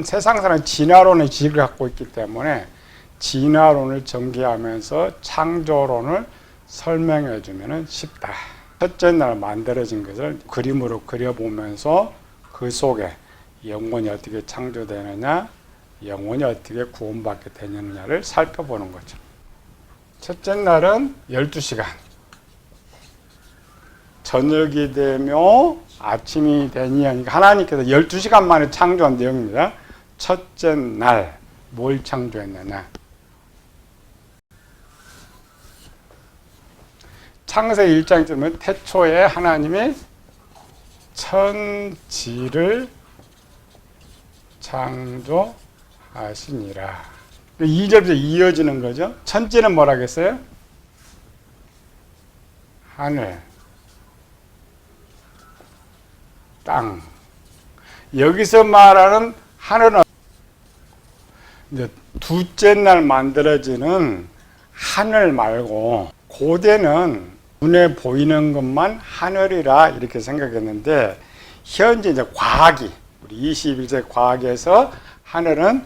세상사는 진화론의 지식을 갖고 있기 때문에 진화론을 전개하면서 창조론을 설명해 주면 쉽다. 첫째 날 만들어진 것을 그림으로 그려보면서 그 속에 영혼이 어떻게 창조되느냐, 영혼이 어떻게 구원받게 되느냐를 살펴보는 거죠. 첫째 날은 12시간. 저녁이 되며 아침이 되니 하나님께서 12시간 만에 창조한 내용입니다. 첫째 날 뭘 창조했느냐. 창세기 1장에 보면 태초에 하나님이 천지를 창조하시니라. 2절부터 이어지는 거죠. 천지는 뭐라겠어요? 하늘, 땅. 여기서 말하는 하늘은 이제 둘째 날 만들어지는 하늘 말고 고대는 눈에 보이는 것만 하늘이라 이렇게 생각했는데 현재 이제 과학이 우리 21세기 과학에서 하늘은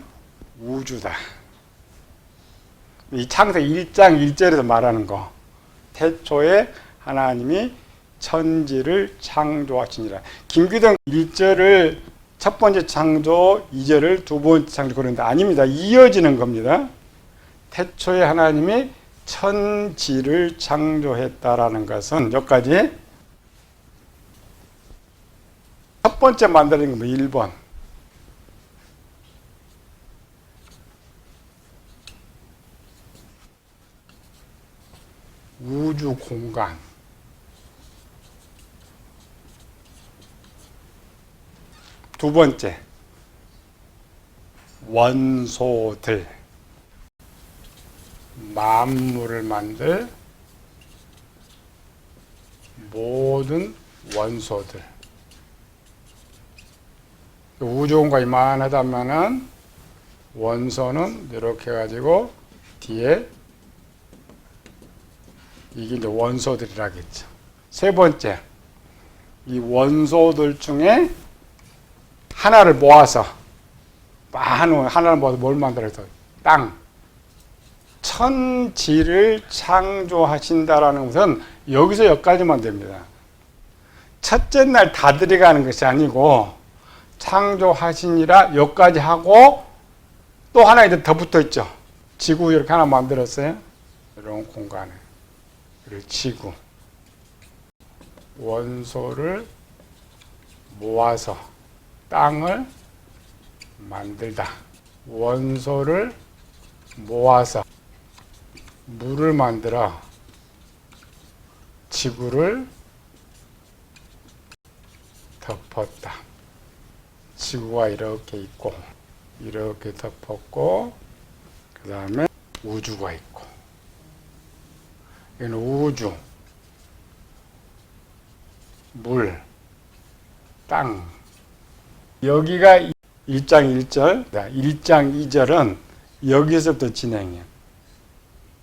우주다. 이 창세기 1장 1절에서 말하는 거. 태초에 하나님이 천지를 창조하시니라. 김규동 1절을 첫 번째 창조, 2절을 두 번째 창조 그런데 아닙니다. 이어지는 겁니다. 태초에 하나님이 천지를 창조했다라는 것은 여기까지 첫 번째 만드는 건 1번. 우주 공간. 두 번째, 원소들. 만물을 만들 모든 원소들. 우주 공간이 이만하다면은 원소는 이렇게 해가지고 뒤에 이게 이제 원소들이라겠죠. 세 번째, 이 원소들 중에 하나를 모아서 하나를 모아서 뭘 만들어서 땅, 천지를 창조하신다라는 것은 여기서 여기까지만 됩니다. 첫째 날 다 들어가는 것이 아니고 창조하시니라 여기까지 하고 또 하나 이제 더 붙어 있죠. 지구 이렇게 하나 만들었어요. 이런 공간에. 그리고 지구. 원소를 모아서 땅을 만들다. 원소를 모아서 물을 만들어 지구를 덮었다. 지구가 이렇게 있고 이렇게 덮었고 그 다음에 우주가 있고 이건 우주, 물, 땅. 여기가 1장 1절, 1장 2절은 여기서부터 진행이에요.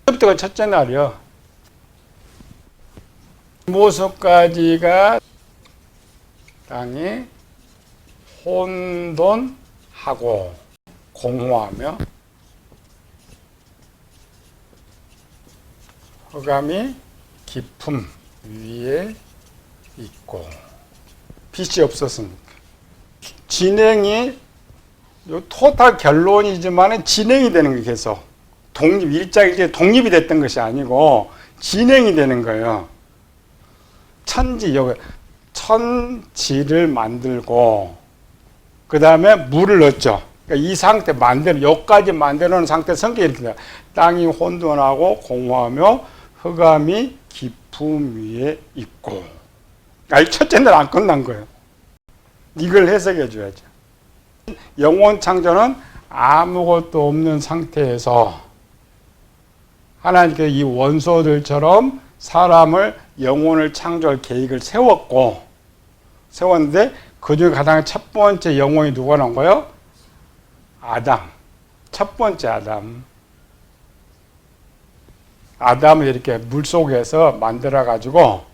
여기서부터가 첫째 날이요. 모습까지가 땅이 혼돈하고 공허하며 흑암이 깊음 위에 있고 빛이 없었습니다. 진행이 토탈 결론이지만 진행이 되는 게 계속 일장일제 독립이 됐던 것이 아니고 진행이 되는 거예요. 천지를 만들고 그 다음에 물을 넣었죠. 그러니까 이 상태 여기까지 만들어놓은 상태 성격이 이렇게 땅이 혼돈하고 공허하며 흑암이 깊음 위에 있고. 아니, 첫째 날 안 끝난 거예요. 이걸 해석해 줘야죠. 영원 창조는 아무것도 없는 상태에서 하나님께서 이 원소들처럼 사람을 영혼을 창조할 계획을 세웠는데 그중에 가장 첫 번째 영혼이 누가 나온 거예요? 아담. 첫 번째 아담. 아담을 이렇게 물속에서 만들어가지고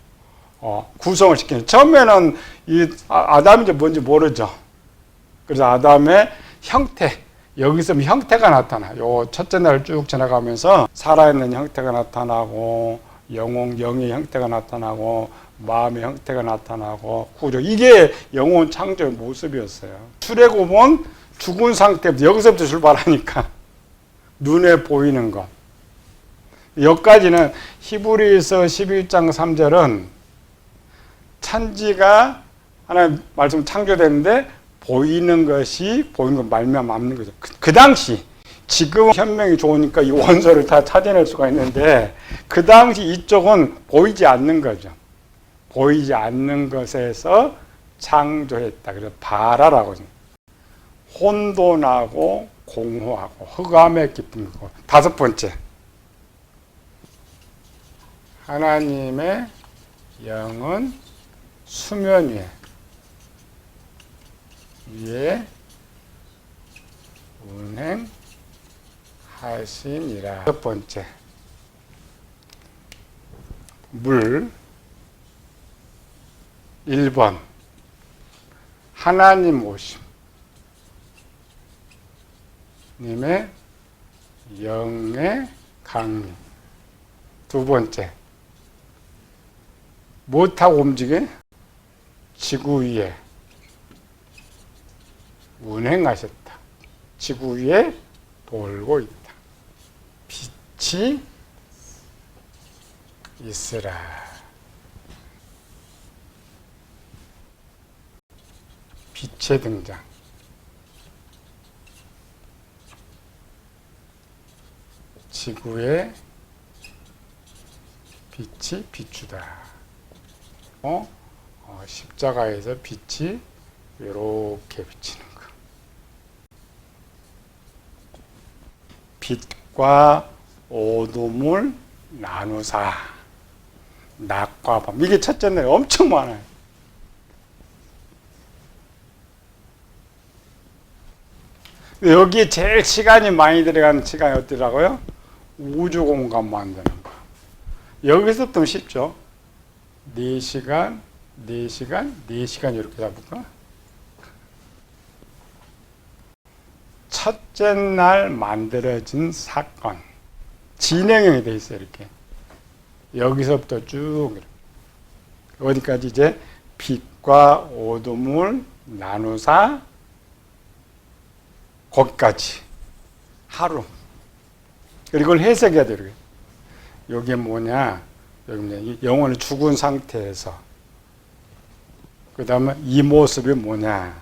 구성을 시키는. 처음에는 이 아담이 뭔지 모르죠. 그래서 아담의 형태, 여기서 형태가 나타나. 요 첫째 날을 쭉 지나가면서 살아있는 형태가 나타나고, 영의 형태가 나타나고, 마음의 형태가 나타나고, 구조. 이게 영혼 창조의 모습이었어요. 출애굽은 죽은 상태부터, 여기서부터 출발하니까. 눈에 보이는 것. 여기까지는 히브리서 11장 3절은 천지가 하나님 말씀 창조됐는데 보이는 것이 보이는 것 말미암는 거죠. 그 당시 지금 현명이 좋으니까 이 원소를 다 찾아낼 수가 있는데 그 당시 이쪽은 보이지 않는 거죠. 보이지 않는 것에서 창조했다. 그래서 바라라고. 혼돈하고 공허하고 흑암의 깊은 것. 다섯 번째, 하나님의 영은 수면 위에 운행하시니라. 첫 번째, 물. 1번, 하나님 오심. 님의 영의 강림. 두 번째, 무엇하고 움직여? 지구 위에 운행하셨다. 지구 위에 돌고 있다. 빛이 있으라. 빛의 등장. 지구에 빛이 비추다. 십자가에서 빛이 이렇게 비치는 거. 빛과 어둠을 나누사. 낮과 밤. 이게 첫째 날 엄청 많아요. 여기에 제일 시간이 많이 들어가는 시간이 어디라고요? 우주 공간 만드는 거. 여기서부터 쉽죠. 4시간, 4시간, 4시간 이렇게 잡을까? 첫째 날 만들어진 사건. 진행형이 돼 있어요, 이렇게. 여기서부터 쭉. 어디까지 이제 빛과 어둠을 나누사 거기까지. 하루. 그리고 이걸 해석해야 돼요. 여기에 뭐냐? 여기 영혼이 죽은 상태에서. 그 다음에 이 모습이 뭐냐?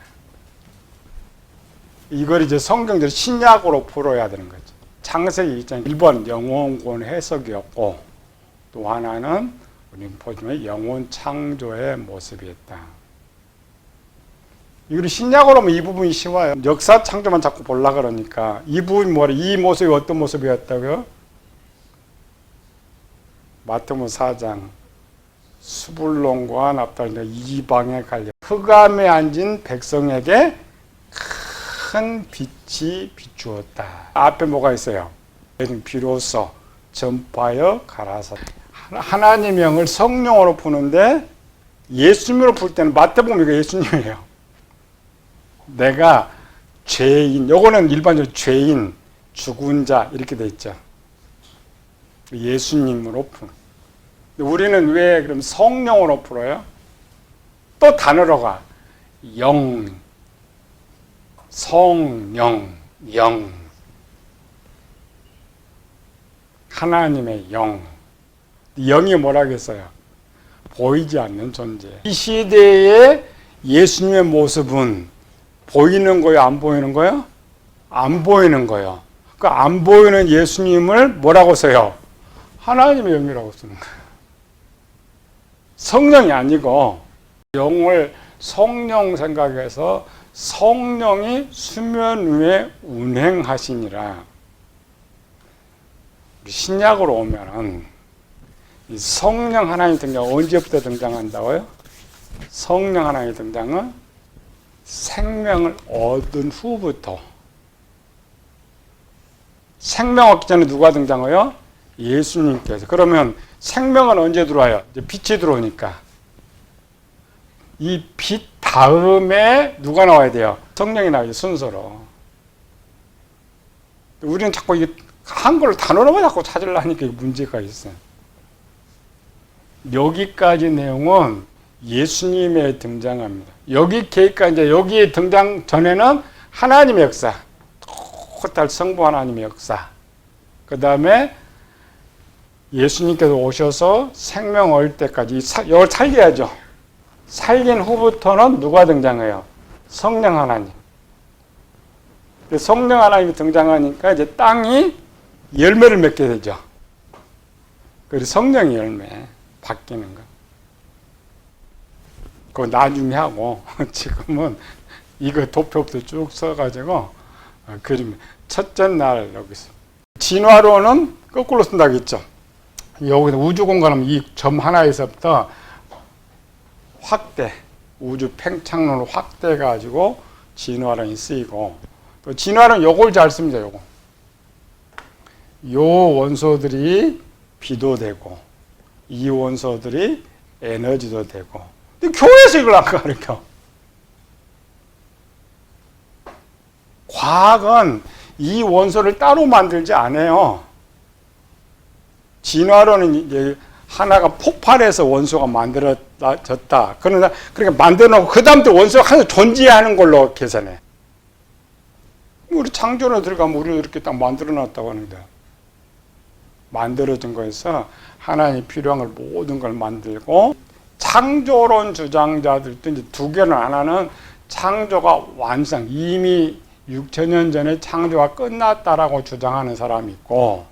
이걸 이제 성경대로 신약으로 풀어야 되는 거죠. 창세기 2장 1번 영혼권 해석이었고, 또 하나는 우리 보시면 영혼 창조의 모습이었다. 이걸 신약으로 하면 이 부분이 쉬워요. 역사 창조만 자꾸 보려고 그러니까. 이 부분이 뭐래? 이 모습이 어떤 모습이었다고요? 마태복음 4장. 수불론과 납달리 이방에 갈려 흑암에 앉은 백성에게 큰 빛이 비추었다. 앞에 뭐가 있어요? 비로소 전파하여 가라사. 하나님의 영을 성령으로 푸는데 예수님으로 풀 때는 마태복음 이거 예수님이에요. 내가 죄인, 요거는 일반적으로 죄인, 죽은 자 이렇게 돼 있죠. 예수님으로 푸는. 우리는 왜 그럼 성령으로 풀어요? 또 단어로 가. 영, 성령, 영. 하나님의 영. 영이 뭐라겠어요? 보이지 않는 존재. 이 시대의 예수님의 모습은 보이는 거예요? 안 보이는 거예요? 안 보이는 거예요. 그 안 보이는 예수님을 뭐라고 써요? 하나님의 영이라고 쓰는 거예요. 성령이 아니고 영을 성령 생각해서 성령이 수면 위에 운행하시니라. 신약으로 오면은 이 성령 하나님 등장 언제부터 등장한다고요? 성령 하나님 등장은 생명을 얻은 후부터. 생명 얻기 전에 누가 등장해요? 예수님께서. 그러면 생명은 언제 들어와요? 이제 빛이 들어오니까. 이 빛 다음에 누가 나와야 돼요? 성령이 나와야죠, 순서로. 우리는 자꾸 이게 한글로 단어로만 자꾸 찾으려니까 문제가 있어요. 여기까지 내용은 예수님의 등장합니다. 여기에 등장 전에는 하나님의 역사, 토탈 성부 하나님의 역사. 그 다음에 예수님께서 오셔서 생명 얻을 때까지 이걸 살려야죠. 살린 후부터는 누가 등장해요? 성령 하나님. 성령 하나님이 등장하니까 이제 땅이 열매를 맺게 되죠. 그래서 성령의 열매 바뀌는 거. 그거 나중에 하고 지금은 이거 도표부터 쭉 써가지고 그림. 첫째 날 여기 있어. 진화론은 거꾸로 쓴다고 했죠. 여기서 우주 공간은 이 점 하나에서부터 확대, 우주 팽창론을 확대해가지고 진화론이 쓰이고, 또 진화론 요걸 잘 씁니다. 요 원소들이 비도 되고, 이 원소들이 에너지도 되고. 근데 교회에서 이걸 안 가르쳐. 과학은 이 원소를 따로 만들지 않아요. 진화론은 이제 하나가 폭발해서 원소가 만들어졌다. 그러니까 만들어놓고 그 다음부터 원소가 항상 존재하는 걸로 계산해. 우리 창조론에 들어가면 우리 이렇게 딱 만들어놨다고 하는데, 만들어진 거에서 하나님이 필요한 걸 모든 걸 만들고, 창조론 주장자들도 이제 두 개는, 하나는 창조가 완성, 이미 6천년 전에 창조가 끝났다라고 주장하는 사람이 있고,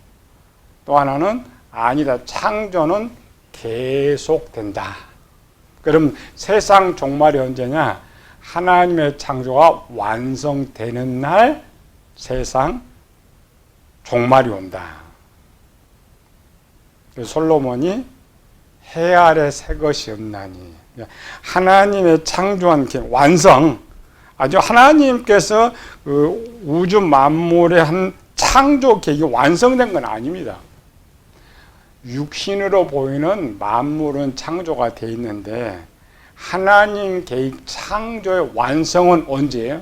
또 하나는 아니다, 창조는 계속된다. 그럼 세상 종말이 언제냐? 하나님의 창조가 완성되는 날 세상 종말이 온다. 솔로몬이 해 아래 새 것이 없나니, 하나님의 창조한 완성, 아주 하나님께서 그 우주 만물의 한 창조 계획이 완성된 건 아닙니다. 육신으로 보이는 만물은 창조가 되어 있는데, 하나님 계획 창조의 완성은 언제예요?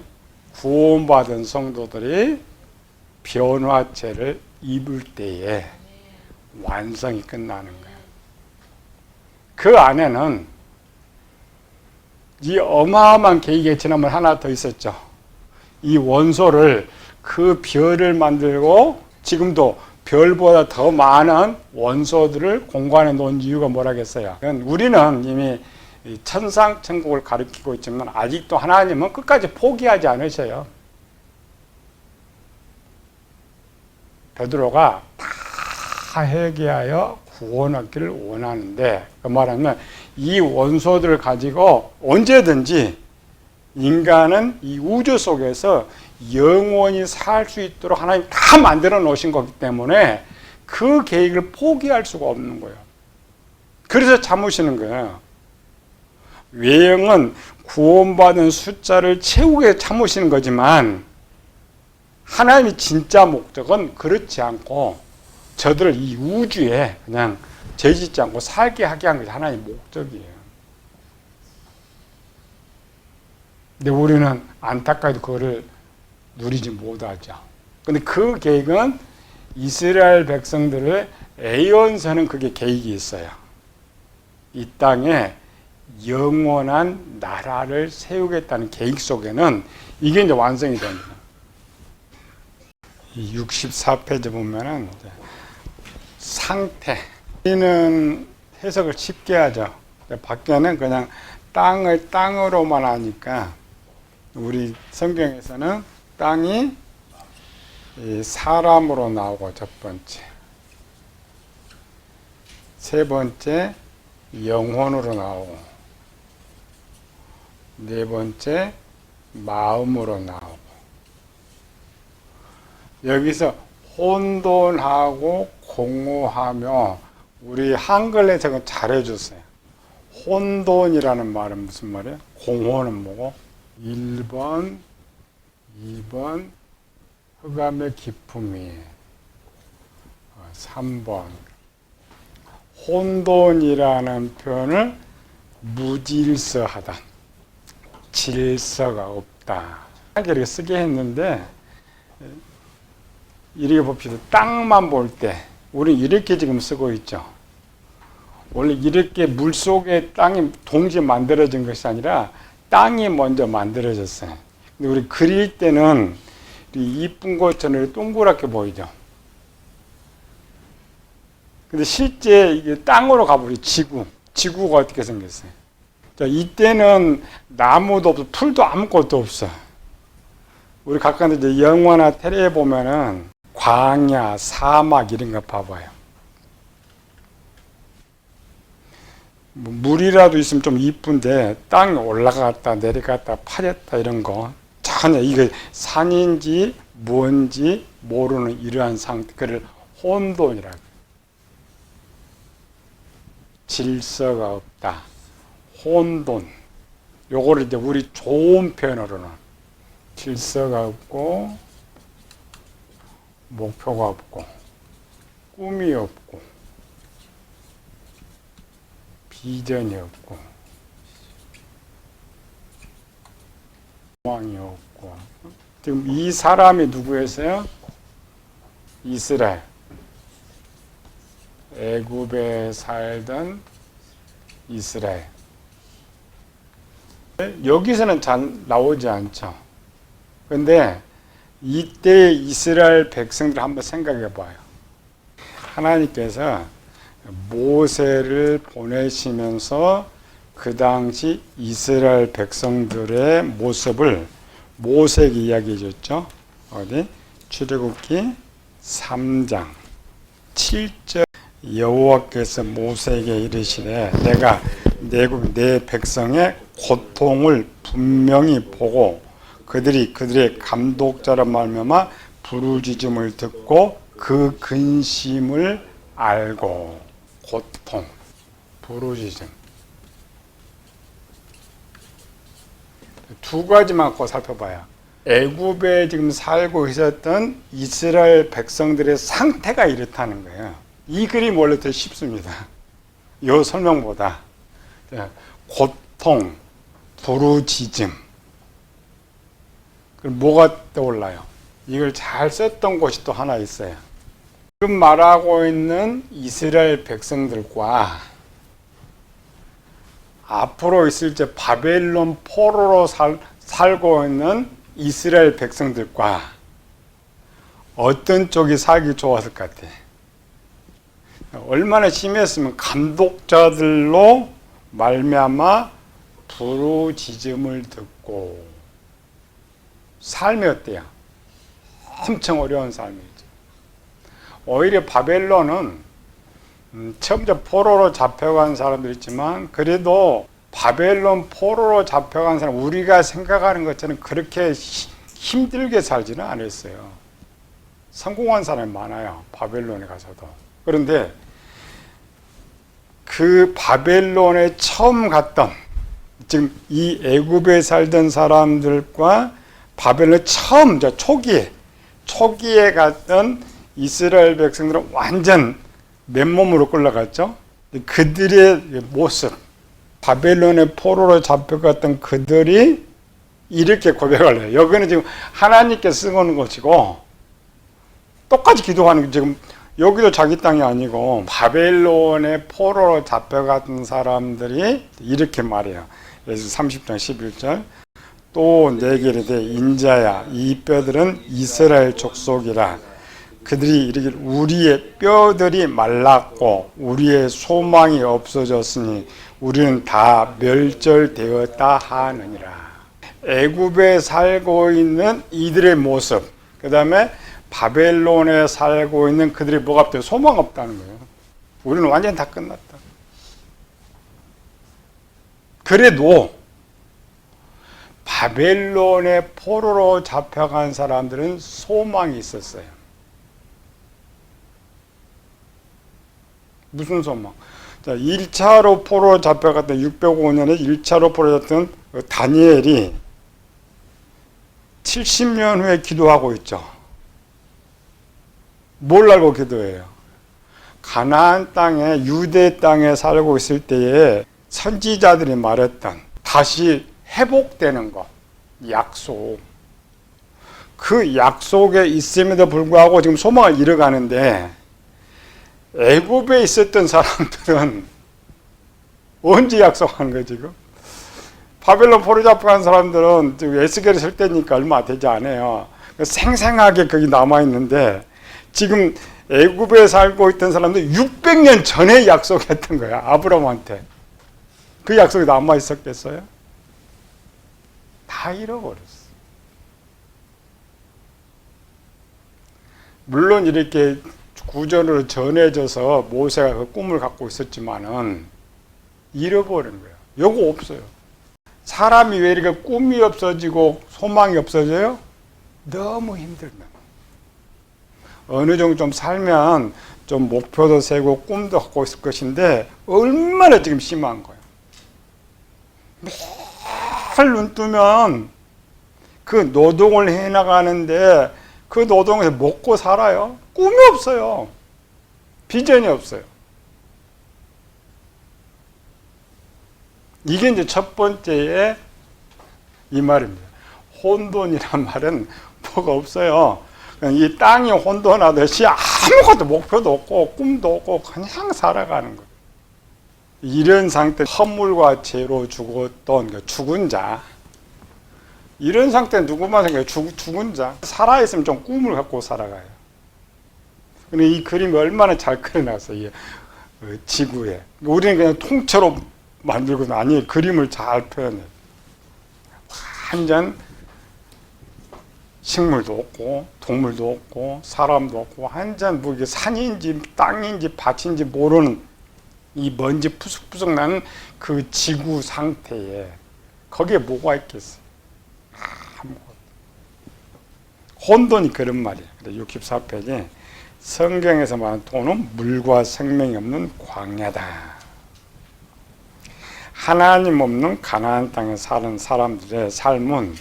구원받은 성도들이 변화체를 입을 때에 완성이 끝나는 거예요. 그 안에는 이 어마어마한 계획의 지난번 하나 더 있었죠. 이 원소를, 그 별을 만들고 지금도 별보다 더 많은 원소들을 공간에 놓은 이유가 뭐라겠어요? 우리는 이미 천상천국을 가리키고 있지만 아직도 하나님은 끝까지 포기하지 않으셔요. 베드로가 다 회개하여 구원 얻기를 원하는데, 그 말하면 이 원소들을 가지고 언제든지 인간은 이 우주 속에서 영원히 살 수 있도록 하나님 다 만들어 놓으신 거기 때문에 그 계획을 포기할 수가 없는 거예요. 그래서 참으시는 거예요. 외형은 구원받은 숫자를 채우게 참으시는 거지만, 하나님의 진짜 목적은 그렇지 않고 저들을 이 우주에 그냥 죄짓지 않고 살게 하게 한 것이 하나님의 목적이에요. 근데 우리는 안타깝게도 그거를 누리지 못하죠. 근데 그 계획은 이스라엘 백성들의 애언서는 그게 계획이 있어요. 이 땅에 영원한 나라를 세우겠다는 계획 속에는 이게 이제 완성이 됩니다. 64페이지 보면은 상태. 우리는 해석을 쉽게 하죠. 밖에는 그냥 땅을 땅으로만 하니까, 우리 성경에서는 땅이 사람으로 나오고, 첫 번째. 세 번째, 영혼으로 나오고. 네 번째, 마음으로 나오고. 여기서 혼돈하고 공허하며, 우리 한글 해석은 잘해줬어요. 혼돈이라는 말은 무슨 말이에요? 공허는 뭐고? 1번, 2번, 흑암의 기품이. 3번. 혼돈이라는 표현을 무질서하다. 질서가 없다. 이렇게 쓰게 했는데, 이렇게 봅시다. 땅만 볼 때 우리는 이렇게 지금 쓰고 있죠. 원래 이렇게 물속에 땅이 동시에 만들어진 것이 아니라 땅이 먼저 만들어졌어요. 근데 우리 그릴 때는 이쁜 것처럼 동그랗게 보이죠. 근데 실제 이게 땅으로 가버려. 지구가 어떻게 생겼어요? 자, 이때는 나무도 없어, 풀도 아무것도 없어. 우리 가까이 이제 영화나 텔레에 보면은 광야, 사막 이런 거 봐봐요. 뭐 물이라도 있으면 좀 이쁜데 땅이 올라갔다 내려갔다 파졌다 이런 거 전혀 이게 산인지 뭔지 모르는 이러한 상태, 그를 혼돈이라고. 질서가 없다. 혼돈. 요거를 이제 우리 좋은 표현으로는 질서가 없고 목표가 없고 꿈이 없고 비전이 없고 소망이 없고. 지금 이 사람이 누구였어요? 이스라엘. 애굽에 살던 이스라엘. 여기서는 잘 나오지 않죠. 그런데 이때 이스라엘 백성들 한번 생각해 봐요. 하나님께서 모세를 보내시면서 그 당시 이스라엘 백성들의 모습을 모세에게 이야기해 줬죠. 어디? 출애굽기 3장 7절. 여호와께서 모세에게 이르시되 내가 내 백성의 고통을 분명히 보고 그들의 감독자라 말미암아 부르짖음을 듣고 그 근심을 알고. 고통, 부르짖음. 두 가지만 꼭 살펴봐요. 애굽에 지금 살고 있었던 이스라엘 백성들의 상태가 이렇다는 거예요. 이 그림 원래 더 쉽습니다. 이 설명보다. 고통, 부르짖음. 그럼 뭐가 떠올라요? 이걸 잘 썼던 곳이 또 하나 있어요. 지금 말하고 있는 이스라엘 백성들과 앞으로 있을 때 바벨론 포로로 살고 있는 이스라엘 백성들과 어떤 쪽이 살기 좋았을 것 같아요? 얼마나 심했으면 감독자들로 말미암아 부르짖음을 듣고. 삶이 어때요? 엄청 어려운 삶이죠. 오히려 바벨론은 처음부터 포로로 잡혀간 사람도 있지만 그래도 바벨론 포로로 잡혀간 사람 우리가 생각하는 것처럼 그렇게 힘들게 살지는 않았어요. 성공한 사람이 많아요. 바벨론에 가서도. 그런데 그 바벨론에 처음 갔던 지금 이 애굽에 살던 사람들과 바벨론 처음 초기에 갔던 이스라엘 백성들은 완전 맨몸으로 끌려갔죠. 그들의 모습, 바벨론의 포로로 잡혀갔던 그들이 이렇게 고백을 해요. 여기는 지금 하나님께 쓰는 것이고 똑같이 기도하는 게 지금 여기도 자기 땅이 아니고 바벨론의 포로로 잡혀갔던 사람들이 이렇게 말해요. 그래서 30장 11절. 또 내게 이르되 인자야 이 뼈들은 이스라엘 족속이라. 그들이 이르기를 우리의 뼈들이 말랐고 우리의 소망이 없어졌으니 우리는 다 멸절되었다 하느니라. 애굽에 살고 있는 이들의 모습, 그 다음에 바벨론에 살고 있는 그들이 뭐가 없대요? 소망 없다는 거예요. 우리는 완전히 다 끝났다. 그래도 바벨론의 포로로 잡혀간 사람들은 소망이 있었어요. 무슨 소망? 자, 1차로 포로로 잡혀갔던 605년에 1차로 포로로 잡혔던 다니엘이 70년 후에 기도하고 있죠. 뭘 알고 기도해요? 가나안 땅에 유대 땅에 살고 있을 때에 선지자들이 말했던 다시 회복되는 것, 약속. 그 약속에 있음에도 불구하고 지금 소망을 잃어가는데, 애굽에 있었던 사람들은 언제 약속한 거지 지금? 바벨론 포로 잡혀간 사람들은 에스겔이 쓸 때니까 얼마 되지 않아요. 생생하게 거기 남아있는데, 지금 애굽에 살고 있던 사람들 600년 전에 약속했던 거야, 아브라함한테. 그 약속이 남아있었겠어요? 다 잃어버렸어. 물론 이렇게 구전으로 전해져서 모세가 그 꿈을 갖고 있었지만은 잃어버린 거예요. 요거 없어요. 사람이 왜 이렇게 꿈이 없어지고 소망이 없어져요? 너무 힘들면. 어느 정도 좀 살면 좀 목표도 세고 꿈도 갖고 있을 것인데 얼마나 지금 심한 거예요. 매일 눈 뜨면 그 노동을 해나가는데 그 노동에서 먹고 살아요. 꿈이 없어요. 비전이 없어요. 이게 이제 첫 번째의 이 말입니다. 혼돈이란 말은 뭐가 없어요. 이 땅이 혼돈하듯이 아무것도 목표도 없고 꿈도 없고 그냥 살아가는 거예요. 이런 상태, 허물과 죄로 죽었던 죽은 자, 이런 상태는 누구만 생각해요? 죽은 자. 살아있으면 좀 꿈을 갖고 살아가요. 근데 이 그림이 얼마나 잘 그려놨어요, 이 지구에. 우리는 그냥 통째로 만들고, 아니, 그림을 잘 표현해요. 완전 식물도 없고, 동물도 없고, 사람도 없고, 완전 뭐 이게 산인지 땅인지 밭인지 모르는 이 먼지 푸석푸석 나는 그 지구 상태에 거기에 뭐가 있겠어요? 혼돈이 그런 말이에요. 64페이지 성경에서 말하는 돈은 물과 생명이 없는 광야다. 하나님 없는 가나안 땅에 사는 사람들의 삶은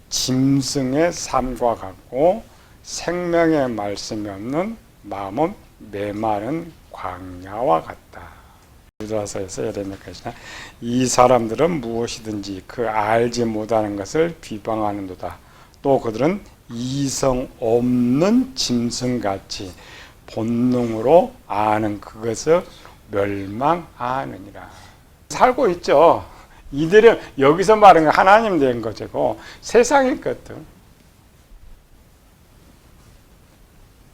짐승의 삶과 같고 생명의 말씀이 없는 마음은 메마른 광야와 같다. 유다서에서 예레미야까지나 이 사람들은 무엇이든지 그 알지 못하는 것을 비방하는도다. 또 그들은 이성 없는 짐승같이 본능으로 아는 그것을 멸망하느니라. 살고 있죠. 이들은 여기서 말하는 건 하나님 된 거죠. 세상일 것들.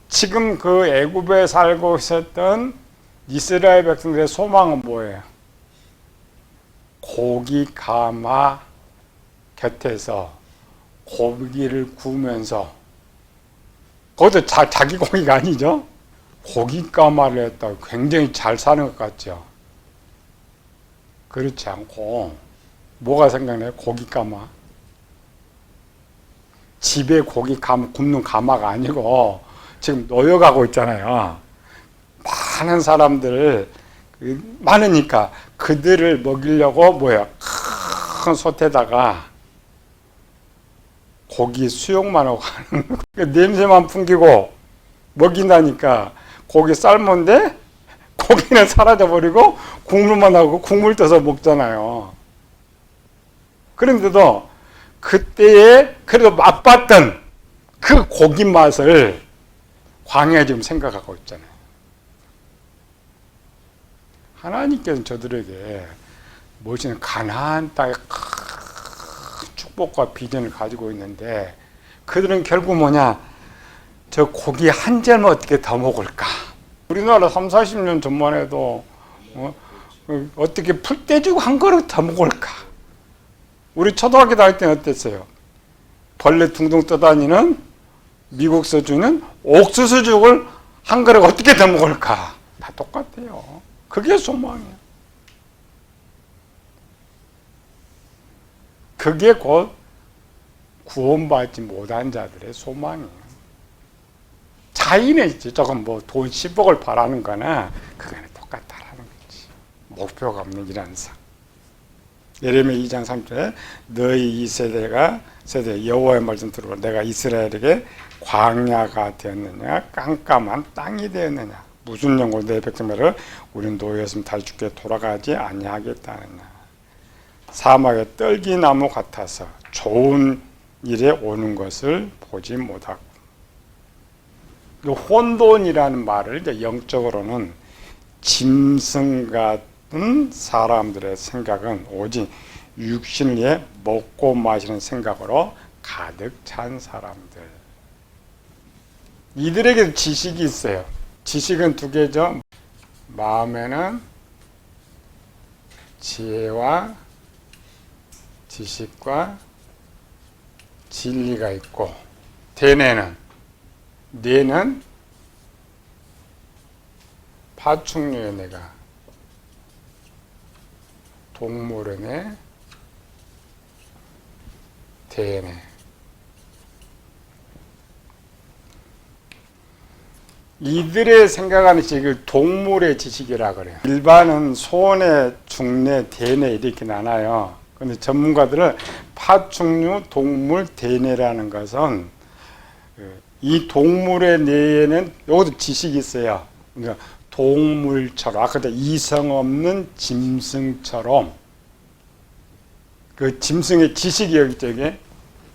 지금 그 애굽에 살고 있었던 이스라엘 백성들의 소망은 뭐예요? 고기 가마 곁에서 고기를 구우면서, 그것도 자기 고기가 아니죠? 고기 가마를 했다고 굉장히 잘 사는 것 같죠? 그렇지 않고 뭐가 생각나요? 고기 가마. 집에 고기 가마, 굽는 가마가 아니고 지금 놓여가고 있잖아요. 많은 사람들 많으니까 그들을 먹이려고 뭐야, 큰 솥에다가 고기 수육만 하고 가는 거예요. 냄새만 풍기고 먹인다니까. 고기 삶은데 고기는 사라져버리고 국물만 하고 국물 떠서 먹잖아요. 그런데도 그때에 그래도 맛봤던 그 고기 맛을 광야에 지금 생각하고 있잖아요. 하나님께서는 저들에게 무엇이든 가나안 땅의 큰 축복과 비전을 가지고 있는데, 그들은 결국 뭐냐, 저 고기 한 점을 어떻게 더 먹을까. 우리나라 30-40년 전만 해도 어떻게 풀떼죽 한 그릇 더 먹을까. 우리 초등학교 다닐 때는 어땠어요? 벌레 둥둥 떠다니는 미국 서주는 옥수수죽을 한 그릇 어떻게 더 먹을까. 다 똑같아요. 그게 소망이에요. 그게 곧 구원받지 못한 자들의 소망이에요. 차이는 있지. 조금 뭐 돈 10억을 바라는 거나 그거는 똑같다라는 거지. 목표가 없는 이런 상. 예레미야 2장 3절에 너희 이 세대 여호와의 말씀 들으라. 내가 이스라엘에게 광야가 되었느냐 깜깜한 땅이 되었느냐. 무슨 영으로 내 백성들을 우린 노예였으면 다시 죽게 돌아가지 아니하겠다느냐. 사막의 떨기나무 같아서 좋은 일에 오는 것을 보지 못하고. 혼돈이라는 말을 이제 영적으로는 짐승 같은 사람들의 생각은 오직 육신을 위해 먹고 마시는 생각으로 가득 찬 사람들. 이들에게도 지식이 있어요. 지식은 두 개죠. 마음에는 지혜와 지식과 진리가 있고, 뇌는 파충류의 뇌가, 동물의 뇌, 대뇌. 이들의 생각하는 지식을 동물의 지식이라 그래요. 일반은 소뇌, 중뇌, 대뇌 이렇게 나눠요. 그런데 전문가들은 파충류, 동물, 대뇌라는 것은 이 동물의 뇌에는 여기도 지식이 있어요. 그러니까 동물처럼, 아까 이성 없는 짐승처럼 그 짐승의 지식이 여기 저기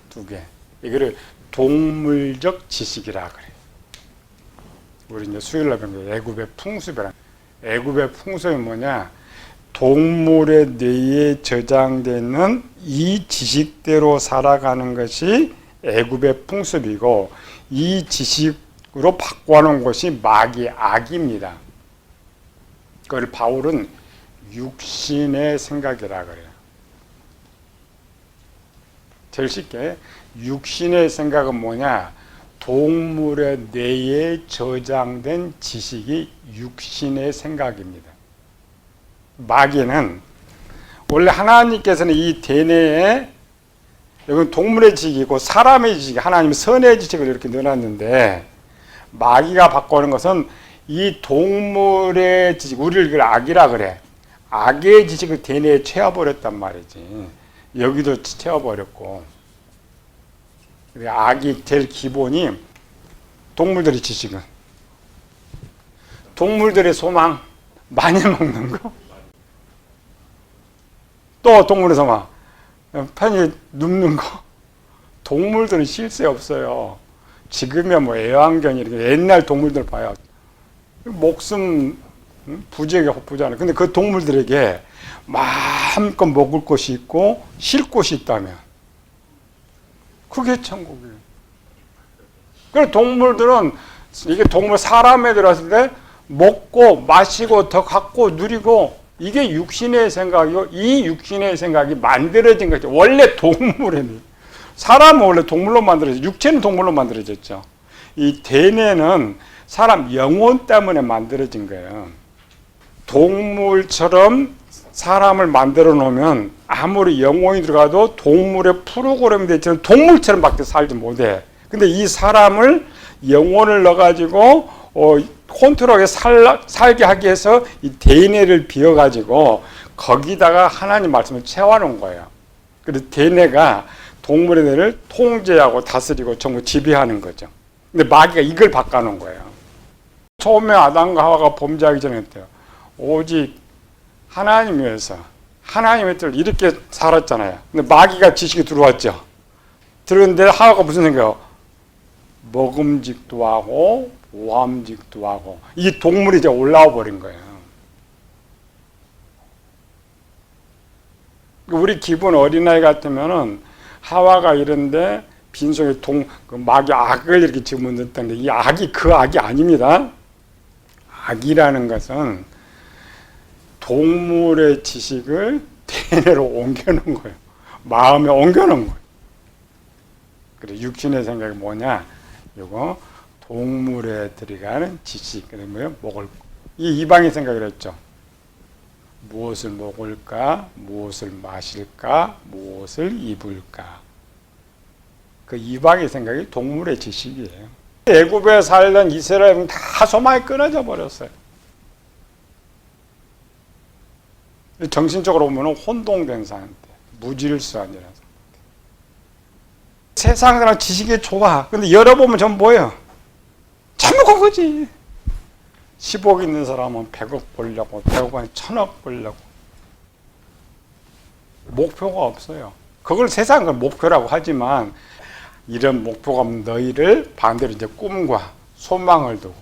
두 개. 이거를 동물적 지식이라 그래요. 우리 이제 수요일날 배운 애굽의 풍습이라. 애굽의 풍습이 뭐냐? 동물의 뇌에 저장되는 이 지식대로 살아가는 것이 애굽의 풍습이고, 이 지식으로 바꿔놓은 것이 마귀 악입니다. 그걸 바울은 육신의 생각이라 그래요. 제일 쉽게 육신의 생각은 뭐냐? 동물의 뇌에 저장된 지식이 육신의 생각입니다. 마귀는 원래 하나님께서는 이 대뇌에, 여기는 동물의 지식이고 사람의 지식, 하나님은 선의 지식을 이렇게 넣어놨는데, 마귀가 바꾸는 것은 이 동물의 지식, 우리를 이걸 악이라 그래. 악의 지식을 대뇌에 채워버렸단 말이지. 여기도 채워버렸고. 악이 제일 기본이 동물들의 지식은, 동물들의 소망, 많이 먹는 거. 또 동물의 소망, 편히 눕는 거. 동물들은 쉴새 없어요. 지금이야 뭐 애완견이 이렇게, 옛날 동물들 봐요. 목숨 부지하게 부자는. 근데 그 동물들에게 마음껏 먹을 것이 있고 쉴 곳이 있다면 그게 천국이에요. 그래서 동물들은, 이게 동물 사람에 들어왔을 때 먹고 마시고 더 갖고 누리고, 이게 육신의 생각이고, 이 육신의 생각이 만들어진 거죠. 원래 동물에는, 사람은 원래 동물로 만들어졌죠. 육체는 동물로 만들어졌죠. 이 대뇌는 사람 영혼 때문에 만들어진 거예요. 동물처럼 사람을 만들어 놓으면 아무리 영혼이 들어가도 동물의 프로그램이 되지만 동물처럼 밖에 살지 못해. 근데 이 사람을 영혼을 넣어가지고 컨트롤하게 살게 하기 위해서 이 대뇌를 비워가지고 거기다가 하나님 말씀을 채워놓은 거예요. 그래서 대뇌가 동물의 뇌를 통제하고 다스리고 전부 지배하는 거죠. 근데 마귀가 이걸 바꿔놓은 거예요. 처음에 아담과 하와가 범죄하기 전에 어때요? 오직 하나님 위해서, 하나님의 뜻을 이렇게 살았잖아요. 근데 마귀가 지식이 들어왔죠. 들었는데 하와가 무슨 생각이에요? 먹음직도 하고 모함직도 하고, 이 동물이 이제 올라와 버린 거예요. 우리 기본 어린아이 같으면은 하와가 이런데 빈속에 그 마귀 악을 이렇게 집어넣었다는데, 이 악이 그 악이 아닙니다. 악이라는 것은 동물의 지식을 대뇌로 옮겨놓은 거예요. 마음에 옮겨놓은 거예요. 그래, 육신의 생각이 뭐냐? 이거 동물에 들어가는 지식. 그러면 먹을, 이 이방의 생각을 했죠. 무엇을 먹을까? 무엇을 마실까? 무엇을 입을까? 그 이방의 생각이 동물의 지식이에요. 애굽에 살던 이스라엘은 다 소망이 끊어져 버렸어요. 정신적으로 보면 혼동된 상태, 무질서한 이런 상태. 세상 사람 지식이 좋아. 근데 열어보면 전 뭐예요? 전부 그거지. 10억 있는 사람은 100억 벌려고, 100억 안에 1000억 벌려고. 목표가 없어요. 그걸 세상을 목표라고 하지만 이런 목표가 없는 너희를 반대로 이제 꿈과 소망을 두고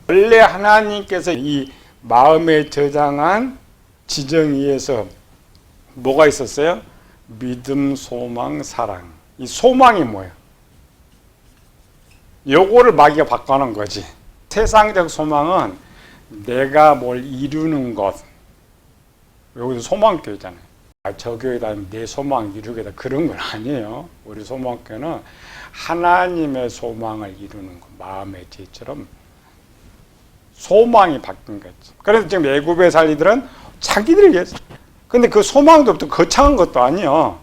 원래 하나님께서 이 마음에 저장한 지정의에서 뭐가 있었어요? 믿음, 소망, 사랑. 이 소망이 뭐예요? 요거를 마귀가 바꿔놓은 거지. 세상적 소망은 내가 뭘 이루는 것. 여기서 소망교회잖아요. 저 교회 다니면 내 소망 이루겠다. 그런 건 아니에요. 우리 소망교회는 하나님의 소망을 이루는 것. 마음의 지혜처럼 소망이 바뀐 거지. 그래서 지금 애굽의 살리들은 자기들 위해서. 근데 그 소망도 또 거창한 것도 아니에요.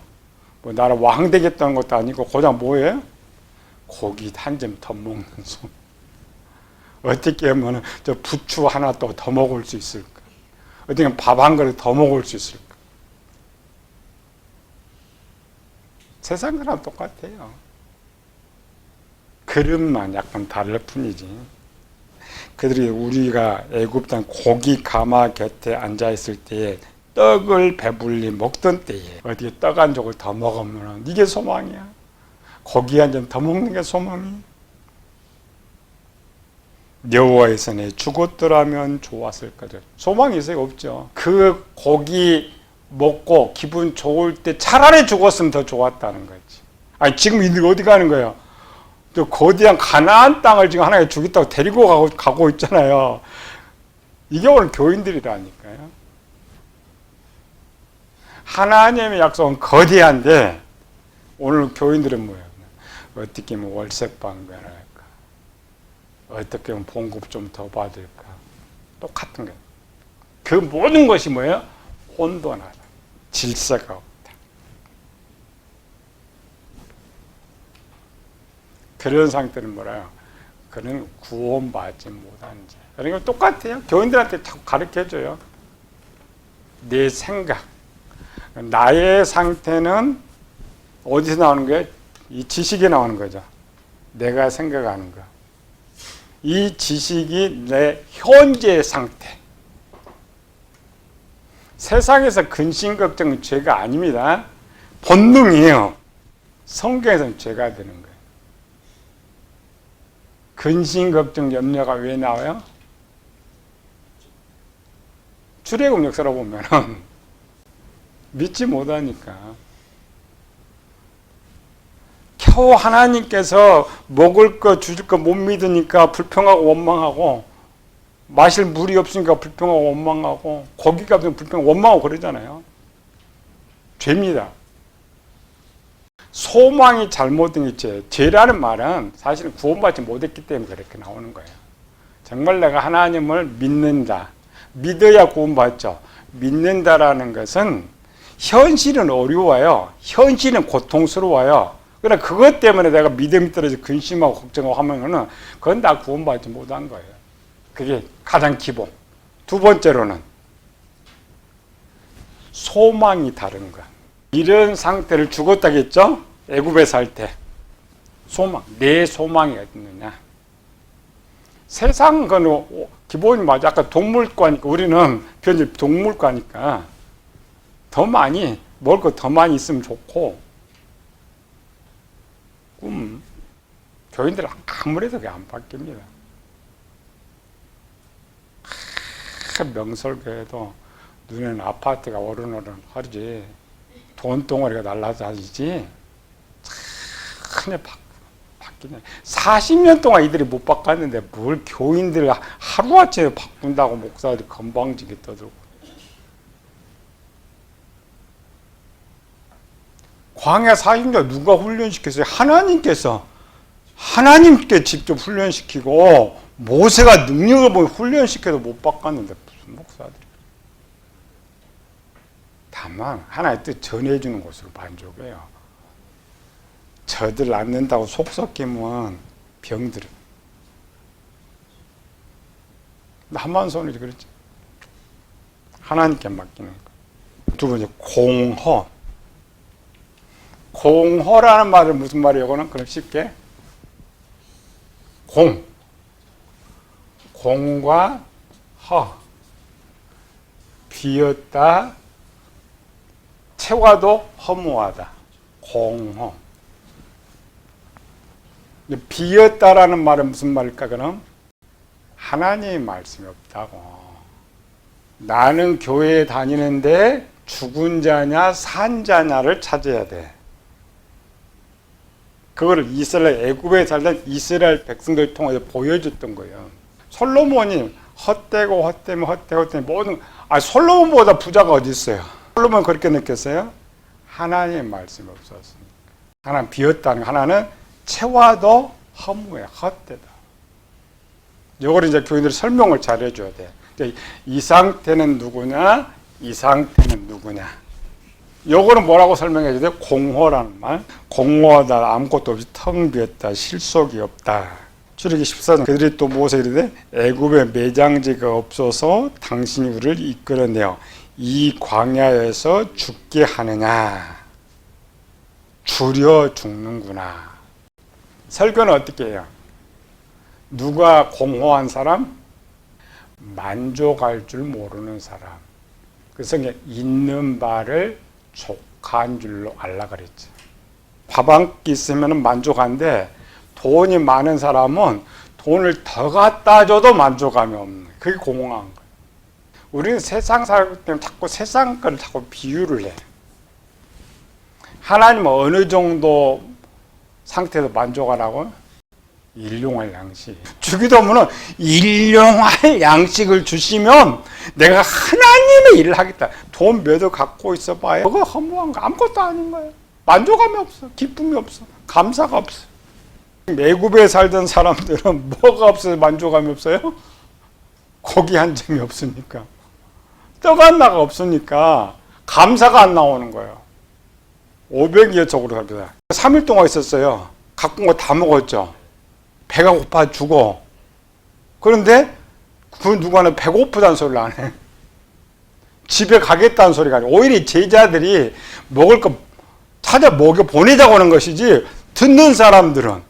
뭐 나라 왕 되겠다는 것도 아니고 고작 뭐예요? 고기 한 점 더 먹는 소망. 어떻게 하면 저 부추 하나 또 더 먹을 수 있을까? 어떻게 하면 밥 한 그릇 더 먹을 수 있을까? 세상 사람 똑같아요. 그릇만 약간 다를 뿐이지. 그들이 우리가 애굽 땅 고기 가마 곁에 앉아 있을 때에 떡을 배불리 먹던 때에 어디에 떡 한 조각 더 먹으면 이게 소망이야. 고기 한 점 더 먹는 게 소망이. 여호와의 손에 죽었더라면 좋았을 거죠. 소망이 있어요? 없죠. 그 고기 먹고 기분 좋을 때 차라리 죽었으면 더 좋았다는 거지. 아니 지금 이들 어디 가는 거예요? 저 거대한 가나안 땅을 지금 하나님 주겠다고 데리고 가고 있잖아요. 이게 오늘 교인들이라니까요. 하나님의 약속은 거대한데 오늘 교인들은 뭐예요? 어떻게 하면 월세방면을 할까? 어떻게 하면 봉급 좀 더 받을까? 똑같은 거예요. 그 모든 것이 뭐예요? 혼돈하다. 질서가 없다. 그런 상태는 뭐라요? 그는 구원받지 못한 자. 그러니까 똑같아요. 교인들한테 자꾸 가르쳐줘요. 내 생각. 나의 상태는 어디서 나오는 거예요? 이 지식에 나오는 거죠. 내가 생각하는 거. 이 지식이 내 현재 상태. 세상에서 근심 걱정은 죄가 아닙니다. 본능이에요. 성경에서는 죄가 되는 거예요. 근심 걱정 염려가 왜 나와요? 출애굽 역사로 보면은 믿지 못하니까. 겨우 하나님께서 먹을 거 주실 거 못 믿으니까 불평하고 원망하고, 마실 물이 없으니까 불평하고 원망하고, 고기가 없으면 불평하고 원망하고 그러잖아요. 죄입니다. 소망이 잘못된 게 죄. 죄라는 말은 사실은 구원받지 못했기 때문에 그렇게 나오는 거예요. 정말 내가 하나님을 믿는다. 믿어야 구원받죠. 믿는다라는 것은 현실은 어려워요. 현실은 고통스러워요. 그러나 그것 때문에 내가 믿음이 떨어져 근심하고 걱정하고 하면은 그건 다 구원받지 못한 거예요. 그게 가장 기본. 두 번째로는 소망이 다른 것. 이런 상태를 죽었다겠죠? 애굽에 살 때. 소망. 내 소망이 어딨느냐. 세상 건 기본이 맞아. 아까 동물과니까 우리는 편집 동물과니까 더 많이 먹을 거 더 많이 있으면 좋고 꿈 교인들은 아무래도 그게 안 바뀝니다. 명설교회도 눈에는 아파트가 오르노른 하지 돈덩어리가 날라다니지 전혀 바뀌네. 40년 동안 이들이 못 바꿨는데 뭘 교인들 하루아침에 바꾼다고 목사들이 건방지게 떠들고. 광야 40년 누가 훈련시켰어요? 하나님께 직접 훈련시키고 모세가 능력을 보여 훈련시켜도 못 바꿨는데 무슨 목사들이. 다만 하나의 뜻 전해주는 것으로 만족해요. 저들 낳는다고 속 썩기면 병들어. 한만손이지 그랬지. 하나님께 맡기는 거. 두 번째 공허. 공허라는 말은 무슨 말이에요? 이거는 그럼 쉽게 공과 허 비었다 채와도 허무하다. 공허. 비었다라는 말은 무슨 말일까 그럼? 하나님의 말씀이 없다고. 나는 교회에 다니는데 죽은 자냐 산 자냐를 찾아야 돼. 그거를 이스라엘 애굽에 살던 이스라엘 백성들 통해서 보여줬던 거예요. 솔로몬이 헛되고 모든 솔로몬보다 부자가 어디 있어요? 솔로몬 그렇게 느꼈어요? 하나님의 말씀이 없었으니까. 하나는 비었다는 거, 하나는 채워도 허무해, 헛되다. 이걸 이제 교인들이 설명을 잘 해줘야 돼. 이 상태는 누구냐? 이 상태는 누구냐? 요거는 뭐라고 설명해 줘야 돼? 공허라는 말. 공허하다, 아무것도 없이 텅 비었다, 실속이 없다. 출애굽기 14장 그들이 또 모세에게 이르되 애굽에 매장지가 없어서 당신이 우리를 이끌어내어 이 광야에서 죽게 하느냐. 줄여 죽는구나. 설교는 어떻게 해요? 누가 공허한 사람? 만족할 줄 모르는 사람. 그래서 있는 바를 족한 줄로 알라 그랬지. 밥 한 끼 있으면 만족한데 돈이 많은 사람은 돈을 더 갖다 줘도 만족감이 없는 거예요. 그게 공허한 거예요. 우리는 세상 살기 때문에 자꾸 세상 거를 자꾸 비유를 해. 하나님은 어느 정도 상태에서 만족하라고? 일용할 양식. 주기도문은 일용할 양식을 주시면 내가 하나님의 일을 하겠다. 돈 몇 억 갖고 있어 봐야 그거 허무한 거 아무것도 아닌 거예요. 만족감이 없어. 기쁨이 없어. 감사가 없어. 애굽에 살던 사람들은 뭐가 없어서 만족감이 없어요? 고기 한 점이 없으니까. 떡 하나가 없으니까 감사가 안 나오는 거예요. 500여 쪽으로 갑니다. 3일 동안 있었어요. 갖고 온 거 다 먹었죠. 배가 고파 죽어. 그런데 그 누구는 배고프다는 소리를 안 해. 집에 가겠다는 소리가 아니라 오히려 제자들이 먹을 거 찾아 먹여 보내자고 하는 것이지 듣는 사람들은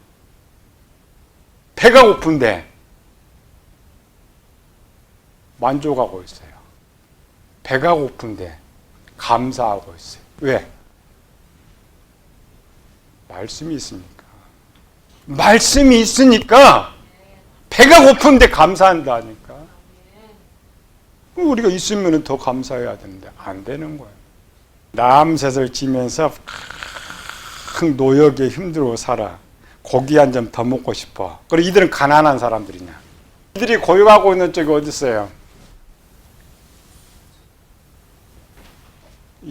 배가 고픈데 만족하고 있어요. 배가 고픈데 감사하고 있어요. 왜? 말씀이 있으니까. 말씀이 있으니까 배가 고픈데 감사한다니까. 우리가 있으면 더 감사해야 되는데 안 되는 거예요. 남셋을 지면서 노역에 힘들어 살아. 고기 한 점 더 먹고 싶어. 그리고 이들은 가난한 사람들이냐. 이들이 고용하고 있는 쪽이 어디 있어요?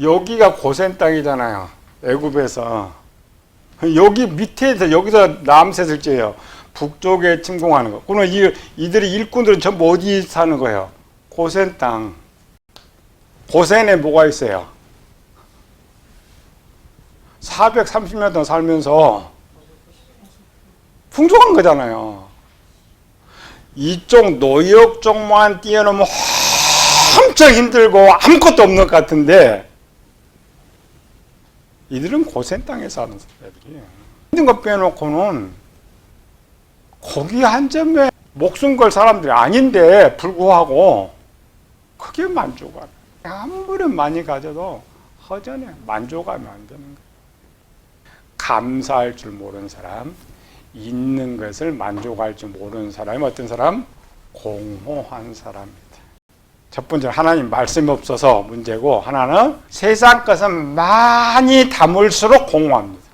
여기가 고센 땅이잖아요. 애굽에서. 여기 밑에서 여기서 남셋을 째요. 북쪽에 침공하는 거. 그러면 이들이 일꾼들은 전부 어디 사는 거예요? 고센 땅. 고센에 뭐가 있어요? 430년 동안 살면서 풍족한 거잖아요. 이쪽 노역 쪽만 뛰어넘으면 엄청 힘들고 아무것도 없는 것 같은데 이들은 고센 땅에 사는 사람들이에요. 힘든 거 빼놓고는 고기 한 점에 목숨 걸 사람들이 아닌데 불구하고 그게 만족하네. 아무리 많이 가져도 허전해. 만족하면 안 되는 거예요. 감사할 줄 모르는 사람, 있는 것을 만족할 줄 모르는 사람이 어떤 사람? 공허한 사람입니다. 첫 번째는 하나님 말씀이 없어서 문제고, 하나는 세상 것은 많이 담을수록 공허합니다.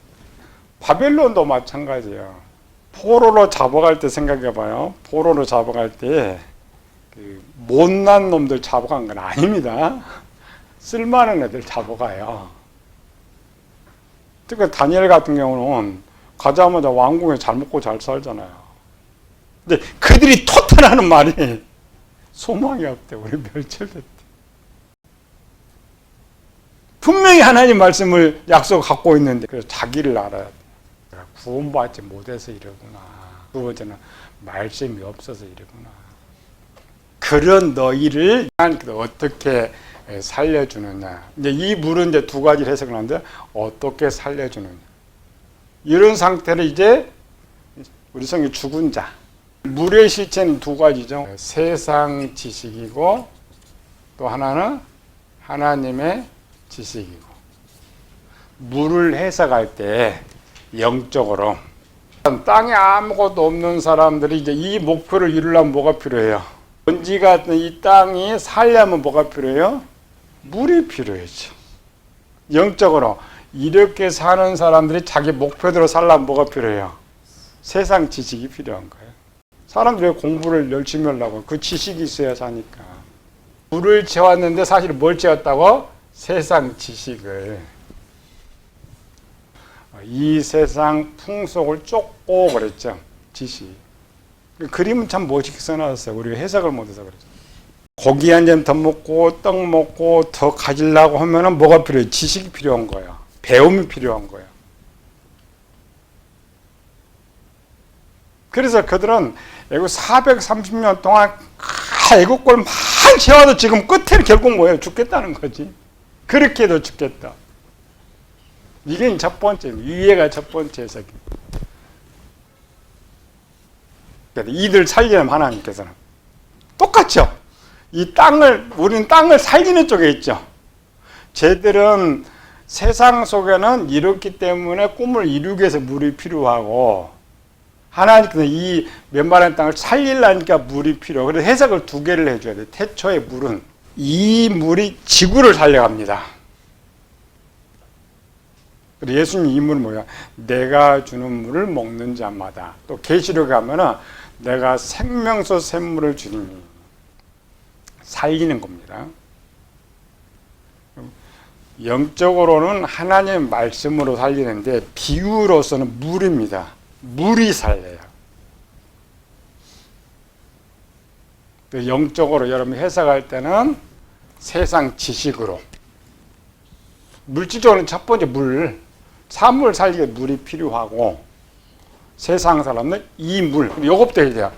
바벨론도 마찬가지예요. 포로로 잡아갈 때 생각해봐요. 포로로 잡아갈 때 못난 놈들 잡아간 건 아닙니다. 쓸만한 애들 잡아가요. 특히 다니엘 같은 경우는 가자마자 왕궁에 잘 먹고 잘 살잖아요. 근데 그들이 토탄하는 말이 소망이 없대. 우리 멸절됐대. 분명히 하나님 말씀을 약속 갖고 있는데 그래서 자기를 알아야 돼. 구원받지 못해서 이러구나. 두 번째는 말씀이 없어서 이러구나. 그런 너희를 어떻게 살려주느냐. 이제 이 물은 이제 두 가지 해석을 하는데 어떻게 살려주느냐. 이런 상태를 이제 우리 성경 죽은 자. 물의 실체는 두 가지죠. 세상 지식이고 또 하나는 하나님의 지식이고. 물을 해석할 때 영적으로 땅에 아무것도 없는 사람들이 이제 이 목표를 이루려면 뭐가 필요해요? 먼지 같은 이 땅이 살려면 뭐가 필요해요? 물이 필요하죠. 영적으로 이렇게 사는 사람들이 자기 목표대로 살려면 뭐가 필요해요? 세상 지식이 필요한 거예요. 사람들이 공부를 열심히 하려고 그 지식이 있어야 사니까. 물을 채웠는데 사실 뭘 채웠다고? 세상 지식을. 이 세상 풍속을 쫓고 그랬죠. 지식. 그림은 참 멋있게 써놨어요. 우리가 해석을 못해서 그렇죠. 고기 한 점 더 먹고 떡 먹고 더 가지려고 하면은 뭐가 필요해요? 지식이 필요한 거예요. 배움이 필요한 거예요. 그래서 그들은 애국 430년 동안 애국 꼴 많이 채워도 지금 끝에는 결국 뭐예요? 죽겠다는 거지. 그렇게 해도 죽겠다. 이게 첫 번째, 이해가 첫 번째 해석입니다. 이들 살리는 하나님께서는 똑같죠. 이 땅을, 우리는 땅을 살리는 쪽에 있죠. 쟤들은 세상 속에는 이렇기 때문에 꿈을 이루기 위해서 물이 필요하고, 하나님께서 이 메마른 땅을 살리려니까 물이 필요하고, 그래서 해석을 두 개를 해줘야 돼요. 태초의 물은 이 물이 지구를 살려갑니다. 예수님 이 물은 뭐야? 내가 주는 물을 먹는 자마다. 또 계시록에 가면은 내가 생명수 샘물을 주니 살리는 겁니다. 영적으로는 하나님의 말씀으로 살리는데 비유로서는 물입니다. 물이 살려요. 영적으로 여러분 해석할 때는 세상 지식으로. 물질적으로는 첫 번째 물, 사물 살리기에 물이 필요하고, 세상 사람은 이 물, 요것부터 해야 돼요.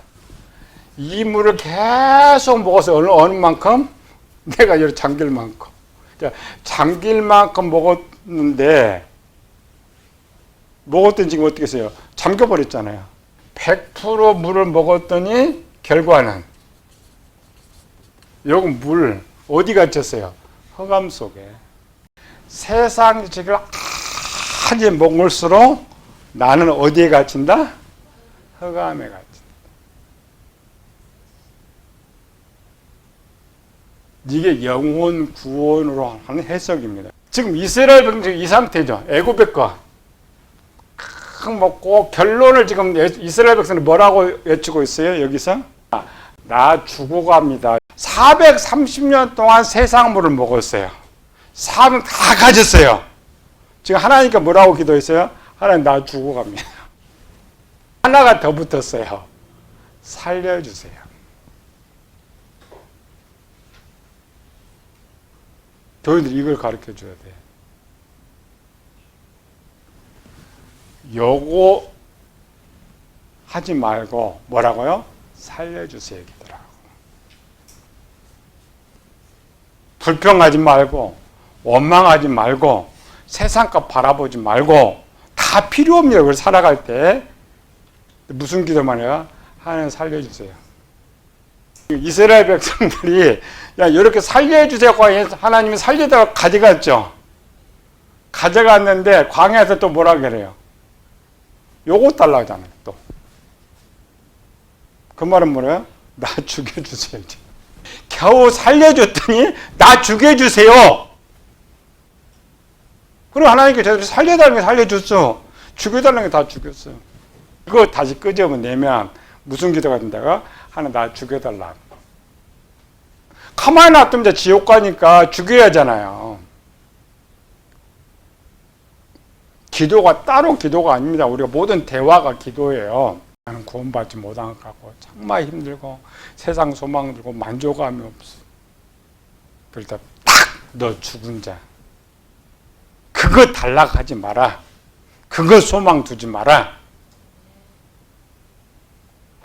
이 물을 계속 먹어서 어느 만큼? 내가 여기 잠길 만큼. 잠길 만큼 먹었는데, 먹었더니 지금 어떻게 했어요? 잠겨버렸잖아요. 100% 물을 먹었더니 결과는 여기 물 어디 갇혔어요? 흑암 속에. 세상 지식을 많이 먹을수록 나는 어디에 갇힌다? 흑암에 갇힌다. 이게 영혼 구원으로 하는 해석입니다. 지금 이스라엘 백성이 이 상태죠. 애굽의 거 먹고 결론을 지금 이스라엘 백성이 뭐라고 외치고 있어요? 여기서 나 죽어갑니다. 430년 동안 세상 물을 먹었어요. 삶을 다 가졌어요. 지금 하나님께 뭐라고 기도했어요? 하나님 나 죽어갑니다. 하나가 더 붙었어요. 살려주세요. 교인들이 이걸 가르쳐 줘야 돼. 요거 하지 말고 뭐라고요? 살려주세요 기도라고. 불평하지 말고 원망하지 말고 세상값 바라보지 말고 다 필요 없네요. 그걸 살아갈 때 무슨 기도만 해요? 하나님 살려주세요. 이스라엘 백성들이 야 이렇게 살려주세요. 하나님이 살리다가 가져갔죠. 가져갔는데 광야에서 또 뭐라 그래요? 요거 달라고 하잖아요. 또 그 말은 뭐래요? 나 죽여주세요. 겨우 살려줬더니 나 죽여주세요. 그럼 하나님께 제대로 살려달라는 게 살려줬어. 죽여달라는 게 다 죽였어. 그거 다시 끄집어내면 무슨 기도가 된다가? 하나 나 죽여달라. 가만히 놔두면 이제 지옥 가니까 죽여야 하잖아요. 기도가 따로 기도가 아닙니다. 우리가 모든 대화가 기도예요. 나는 구원받지 못한 것 같고 정말 힘들고 세상 소망 들고 만족감이 없어. 그럴 때 딱 너 죽은 자. 그거 달라고 하지 마라. 그거 소망 두지 마라.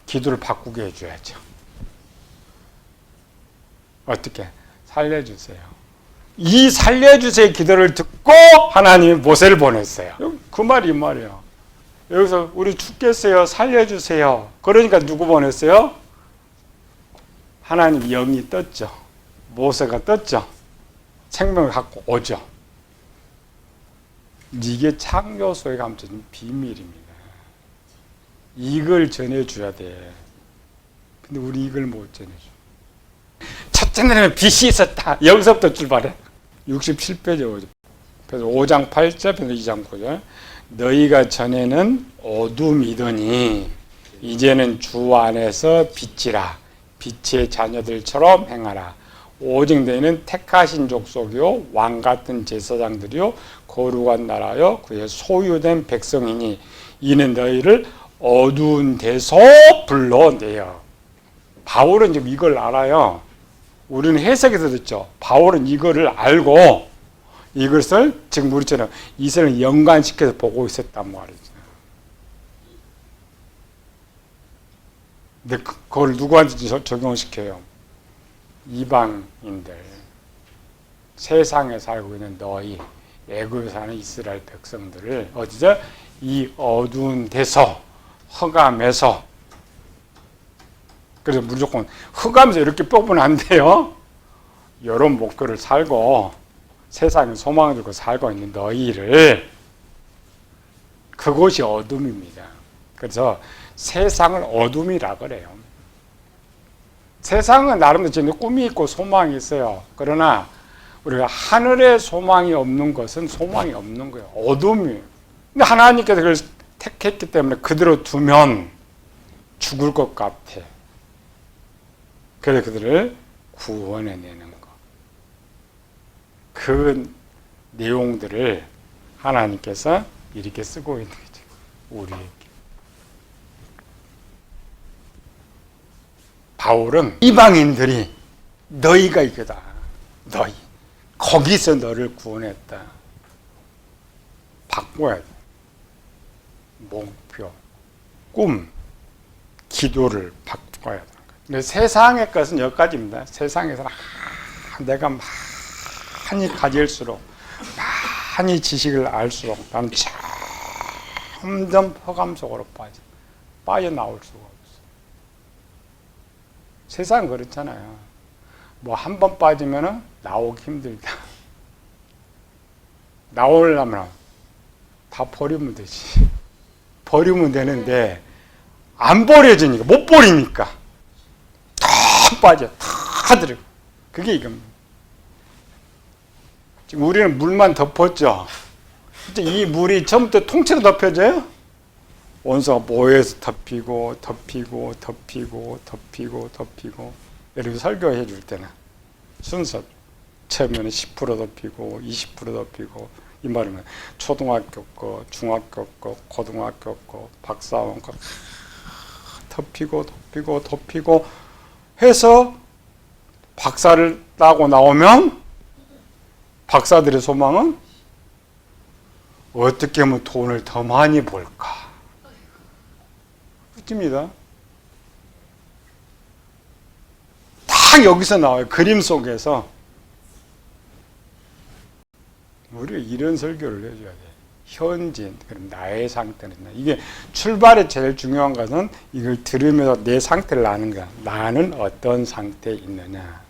기도를 바꾸게 해줘야죠. 어떻게? 살려주세요. 이 살려주세요 기도를 듣고 하나님이 모세를 보냈어요. 그 말이 이 말이에요. 여기서 우리 죽겠어요. 살려주세요. 그러니까 누구 보냈어요? 하나님 영이 떴죠. 모세가 떴죠. 생명을 갖고 오죠. 이게 창조소에 감춰진 비밀입니다. 이걸 전해줘야 돼. 근데 우리 이걸 못 전해줘. 첫째 날에는 빛이 있었다. 여기서부터 출발해. 67페이지. 그래서 5장 8절, 2장 9절. 너희가 전에는 어둠이더니 이제는 주 안에서 빛이라. 빛의 자녀들처럼 행하라. 오직 너희는 택하신 족속이요 왕 같은 제사장들이요 거룩한 나라요 그의 소유된 백성이니 이는 너희를 어두운 데서 불러내요. 바울은 지금 이걸 알아요. 우리는 해석에서 듣죠. 바울은 이거를 알고 이것을 지금 우리처럼 이스라엘을 연관시켜서 보고 있었단 말이죠. 근데 그걸 누구한테 적용시켜요? 이방인들, 세상에 살고 있는 너희, 애굽에 사는 이스라엘 백성들을 어디서 이 어두운 데서 흑암에서, 그래서 무조건 흑암에서 이렇게 뽑으면 안 돼요. 이런 목표를 살고 세상에 소망을 두고 살고 있는 너희를, 그것이 어둠입니다. 그래서 세상을 어둠이라 그래요. 세상은 나름대로 꿈이 있고 소망이 있어요. 그러나 우리가 하늘에 소망이 없는 것은 소망이 없는 거예요. 어둠이에요. 근데 하나님께서 그걸 택했기 때문에 그대로 두면 죽을 것 같아. 그래서 그들을 구원해내는 거. 그 내용들을 하나님께서 이렇게 쓰고 있는 거죠. 우리에게. 바울은 이방인들이 너희가 이거다. 너희. 거기서 너를 구원했다. 바꿔야 돼. 목표, 꿈, 기도를 바꿔야 되는 거예요. 근데 세상의 것은 여기까지입니다. 세상에서는 내가 많이 가질수록, 많이 지식을 알수록 나는 점점 흑암 속으로 빠져나올 수가 없어. 세상은 그렇잖아요. 뭐 한 번 빠지면 나오기 힘들다. 나오려면 다 버리면 되지. 버리면 되는데 안 버려지니까, 못 버리니까 다 빠져, 다 들어. 그게 이겁니다. 지금 우리는 물만 덮었죠. 이 물이 처음부터 통째로 덮여져요? 원소가 모여서 덮이고 이렇게 설교해 줄 때는 순서 처음에는 10% 덮이고 20% 덮이고, 이 말이면 초등학교 거, 중학교 거, 고등학교 거, 박사원 거 덮이고 해서 박사를 따고 나오면 박사들의 소망은 어떻게 하면 돈을 더 많이 벌까? 끝입니다. 딱 여기서 나와요. 그림 속에서. 우리가 이런 설교를 해줘야 돼. 현진, 그럼 나의 상태는, 이게 출발에 제일 중요한 것은 이걸 들으면서 내 상태를 아는 거야. 나는 어떤 상태에 있느냐.